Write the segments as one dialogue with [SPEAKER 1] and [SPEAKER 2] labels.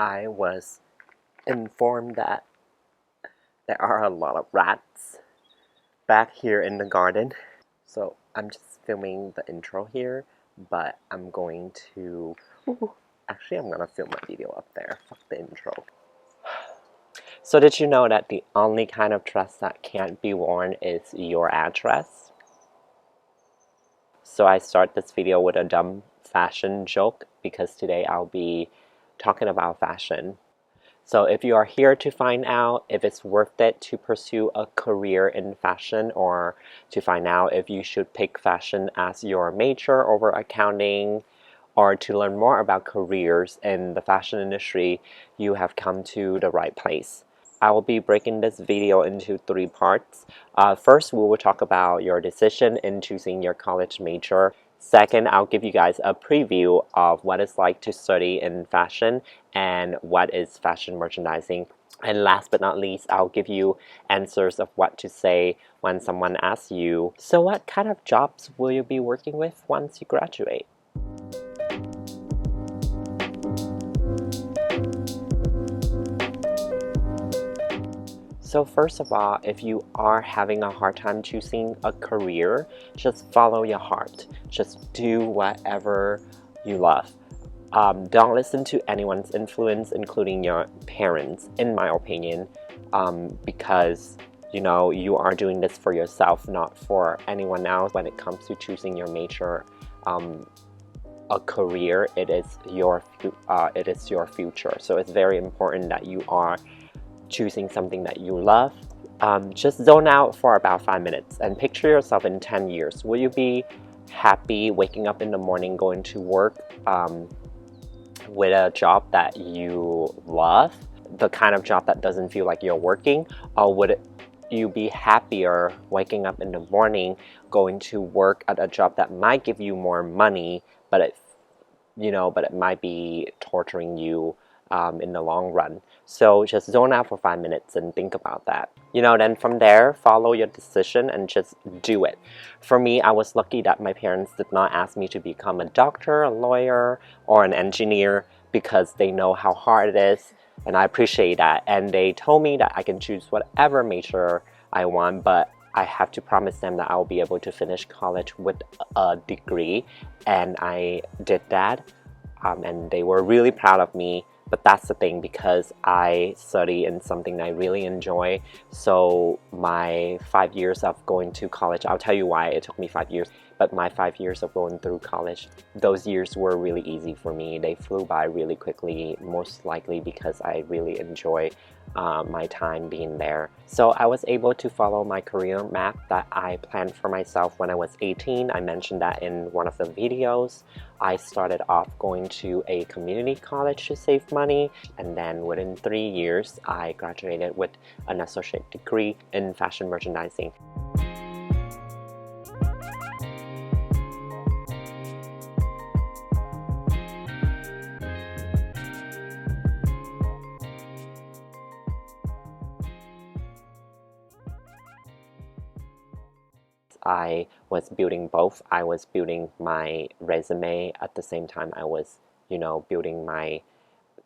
[SPEAKER 1] I was informed that there are a lot of rats back here in the garden. So I'm just filming the intro here, but I'm going to... Actually, I'm gonna film my video up there. Fuck the intro. So did you know that the only kind of dress that can't be worn is your address? So I start this video with a dumb fashion joke because today I'll be talking about fashion. So if you are here to find out if it's worth it to pursue a career in fashion, or to find out if you should pick fashion as your major over accounting, or to learn more about careers in the fashion industry, you have come to the right place. I will be breaking this video into 3 parts. First, we will talk about your decision in choosing your college major. Second, I'll give you guys a preview of what it's like to study in fashion and what is fashion merchandising. And last but not least, I'll give you answers of what to say when someone asks you, so what kind of jobs will you be working with once you graduate? So first of all, if you are having a hard time choosing a career, just follow your heart. Just do whatever you love. Don't listen to anyone's influence, including your parents, in my opinion, because you are doing this for yourself, not for anyone else. When it comes to choosing your major, a career, it is your future. So it's very important that you are choosing something that you love. Just zone out for about 5 minutes and picture yourself in 10 years. Will you be happy waking up in the morning, going to work with a job that you love, the kind of job that doesn't feel like you're working? Or would you be happier waking up in the morning, going to work at a job that might give you more money, but it might be torturing you in the long run? So just zone out for 5 minutes and think about that. Then from there, follow your decision and just do it. For me, I was lucky that my parents did not ask me to become a doctor, a lawyer, or an engineer, because they know how hard it is, and I appreciate that. And they told me that I can choose whatever major I want, but I have to promise them that I'll be able to finish college with a degree, and I did that, and they were really proud of me. But that's the thing, because I study in something I really enjoy. So my 5 years of going to college, I'll tell you why it took me 5 years, but my 5 years of going through college, those years were really easy for me. They flew by really quickly, most likely because I really enjoy my time being there. So I was able to follow my career map that I planned for myself when I was 18. I mentioned that in one of the videos. I started off going to a community college to save money, and then within 3 years, I graduated with an associate degree in fashion merchandising. I was building both. I was building my resume at the same time I was, building my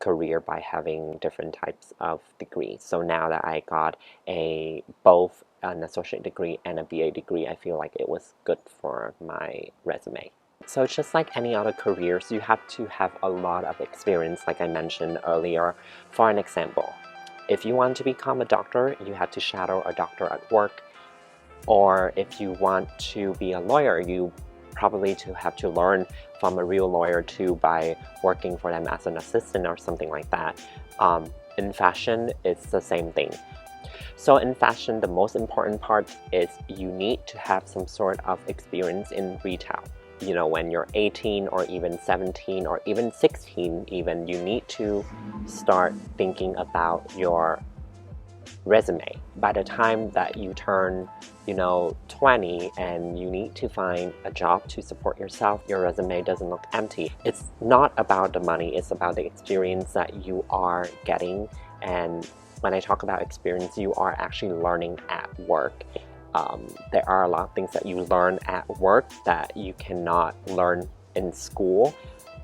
[SPEAKER 1] career by having different types of degrees. So now that I got both an associate degree and a BA degree, I feel like it was good for my resume. So just like any other careers, you have to have a lot of experience, like I mentioned earlier. For an example, if you want to become a doctor, you have to shadow a doctor at work. Or if you want to be a lawyer, you probably have to learn from a real lawyer too by working for them as an assistant or something like that. In fashion, it's the same thing. So in fashion, the most important part is you need to have some sort of experience in retail. When you're 18 or even 17 or even 16 even, you need to start thinking about your resume. By the time that you turn 20 and you need to find a job to support yourself, your resume doesn't look empty. It's not about the money, it's about the experience that you are getting. And when I talk about experience, you are actually learning at work. There are a lot of things that you learn at work that you cannot learn in school.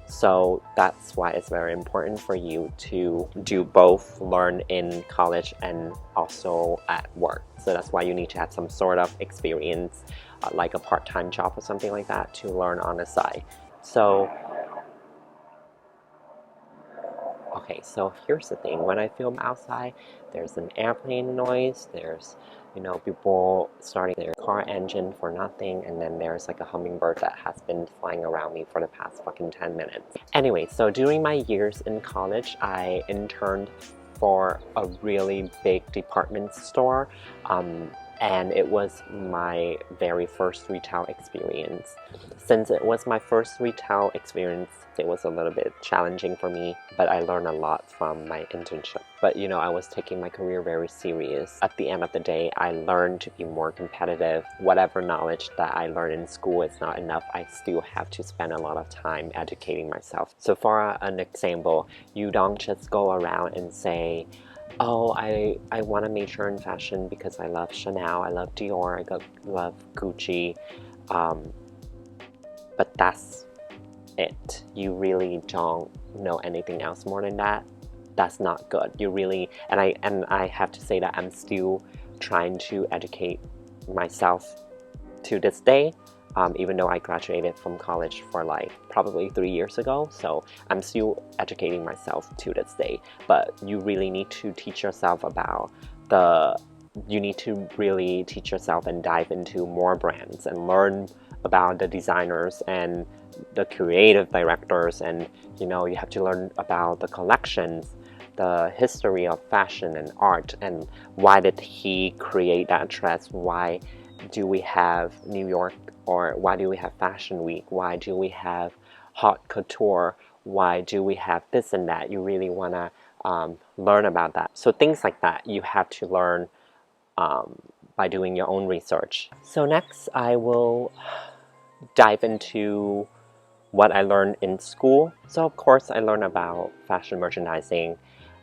[SPEAKER 1] So that's why it's very important for you to do both, learn in college and also at work. So that's why you need to have some sort of experience, like a part-time job or something like that, to learn on the side. So okay, so here's the thing. When I film outside, there's an airplane noise, there's, people starting their car engine for nothing, and then there's like a hummingbird that has been flying around me for the past fucking 10 minutes. Anyway, so during my years in college, I interned for a really big department store, and it was my very first retail experience. Since it was my first retail experience, it was a little bit challenging for me, but I learned a lot from my internship. But I was taking my career very serious. At the end of the day, I learned to be more competitive. Whatever knowledge that I learned in school is not enough. I still have to spend a lot of time educating myself. So for an example, you don't just go around and say, oh, I want to major in fashion because I love Chanel, I love Dior, I love Gucci, but that's it. You really don't know anything else more than that. That's not good. You really, and I have to say that I'm still trying to educate myself to this day. Even though I graduated from college for like probably 3 years ago, so I'm still educating myself to this day. But you really need to teach yourself about you need to really teach yourself and dive into more brands and learn about the designers and the creative directors, and you have to learn about the collections, the history of fashion and art, and why did he create that dress, why do we have New York, or why do we have Fashion Week, why do we have haute couture, why do we have this and that. You really want to learn about that. So things like that you have to learn by doing your own research. So next I will dive into what I learned in school. So of course I learned about fashion merchandising,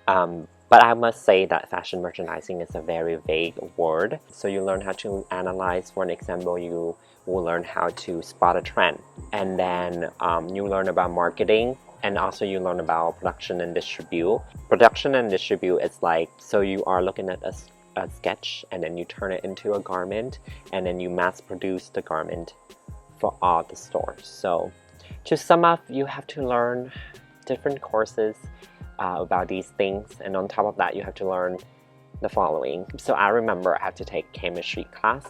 [SPEAKER 1] but I must say that fashion merchandising is a very vague word. So you learn how to analyze. For an example, you will learn how to spot a trend, and then you learn about marketing, and also you learn about production and distribute. Production and distribute is like, so you are looking at a sketch and then you turn it into a garment, and then you mass produce the garment for all the stores. So to sum up, you have to learn different courses about these things, and on top of that you have to learn the following. So I remember I had to take chemistry class,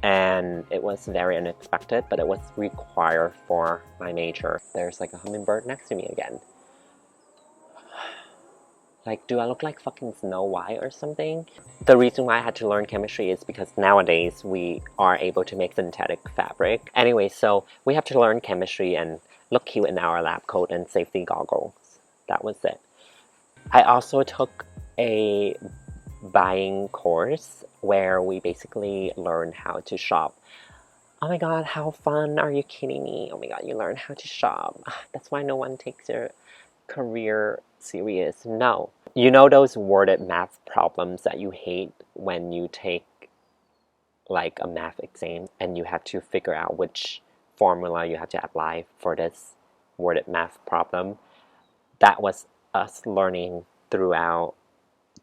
[SPEAKER 1] and it was very unexpected, but it was required for my major. There's like a hummingbird next to me again. Like, do I look like fucking Snow White or something? The reason why I had to learn chemistry is because nowadays we are able to make synthetic fabric. Anyway, so we have to learn chemistry and look cute in our lab coat and safety goggles. That was it. I also took a buying course where we basically learn how to shop. Oh my god, how fun, are you kidding me? Oh my god, you learn how to shop. That's why no one takes your career serious. No. You know those worded math problems that you hate when you take like a math exam and you have to figure out which formula you have to apply for this worded math problem? That was us learning throughout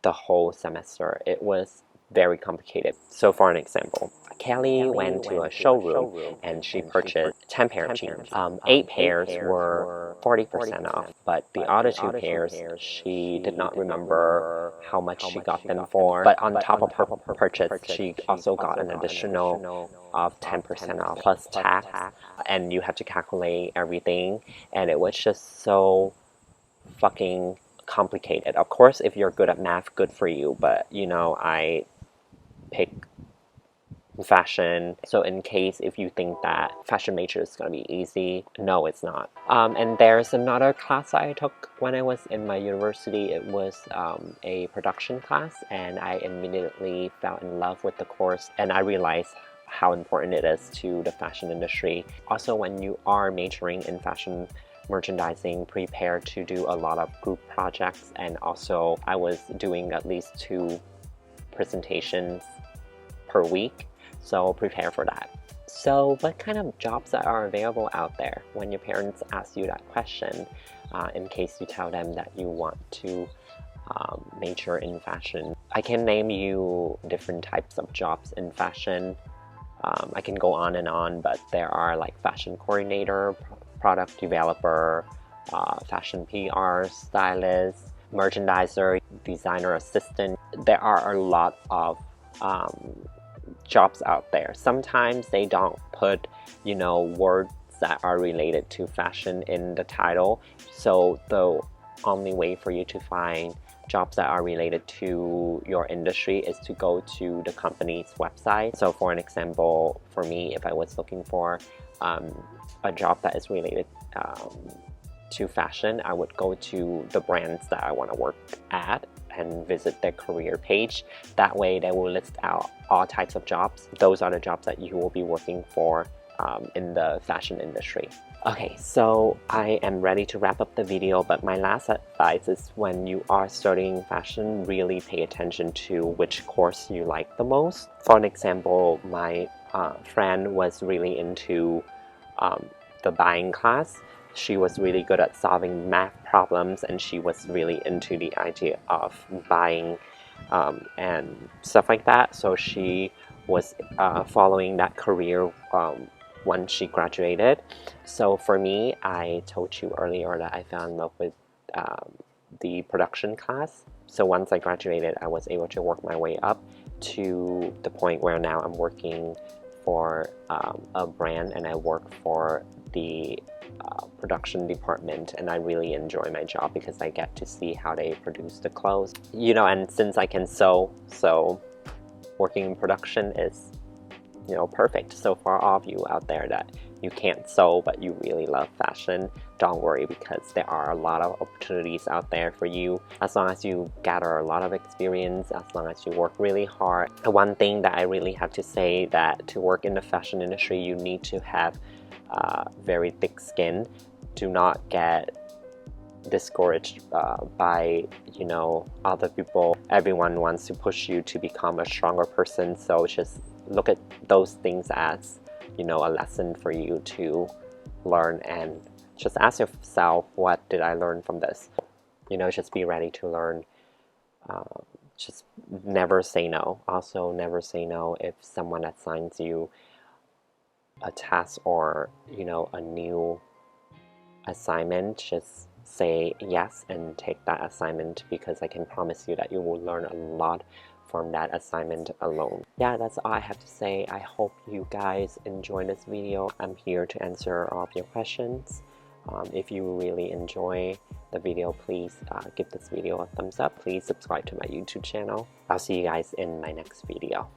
[SPEAKER 1] the whole semester. It was very complicated. So for an example, Kelly went to a showroom and she purchased 10 pair of jeans. 8 pairs were 40% off, but the other 2 pairs, she did not remember how much she got them for. But on top of her purchase, she also got an additional of 10% off plus tax, and you have to calculate everything, and it was just so fucking complicated. Of course, if you're good at math, good for you, but I pick fashion. So in case if you think that fashion major is gonna be easy, no, it's not. And there's another class I took when I was in my university. It was a production class, and I immediately fell in love with the course, and I realized how important it is to the fashion industry. Also, when you are majoring in fashion merchandising, prepare to do a lot of group projects, and also I was doing at least 2 presentations per week, so prepare for that. So what kind of jobs are available out there when your parents ask you that question, in case you tell them that you want to major in fashion? I can name you different types of jobs in fashion. I can go on and on, but there are like fashion coordinator, product developer, fashion PR, stylist, merchandiser, designer assistant. There are a lot of jobs out there. Sometimes they don't put, words that are related to fashion in the title. So the only way for you to find jobs that are related to your industry is to go to the company's website. So for an example, for me, if I was looking for a job that is related to fashion, I would go to the brands that I want to work at and visit their career page. That way they will list out all types of jobs. Those are the jobs that you will be working for in the fashion industry. Okay, so I am ready to wrap up the video, but my last advice is when you are studying fashion, really pay attention to which course you like the most. For an example, my friend was really into the buying class. She was really good at solving math problems, and she was really into the idea of buying and stuff like that. So she was following that career once she graduated. So for me, I told you earlier that I fell in love with the production class. So once I graduated, I was able to work my way up to the point where now I'm working for a brand, and I work for the production department, and I really enjoy my job because I get to see how they produce the clothes. And since I can sew, so working in production is perfect. So for all of you out there that you can't sew but you really love fashion, don't worry, because there are a lot of opportunities out there for you as long as you gather a lot of experience, as long as you work really hard. And one thing that I really have to say, that to work in the fashion industry, you need to have very thick skin. Do not get discouraged by other people. Everyone wants to push you to become a stronger person, so just look at those things as a lesson for you to learn, and just ask yourself, what did I learn from this? Just be ready to learn. Just never say no. Also, never say no if someone assigns you a task or a new assignment. Just say yes and take that assignment, because I can promise you that you will learn a lot from that assignment alone. Yeah, that's all I have to say. I hope you guys enjoyed this video. I'm here to answer all of your questions. If you really enjoy the video, please give this video a thumbs up. Please subscribe to my YouTube channel. I'll see you guys in my next video.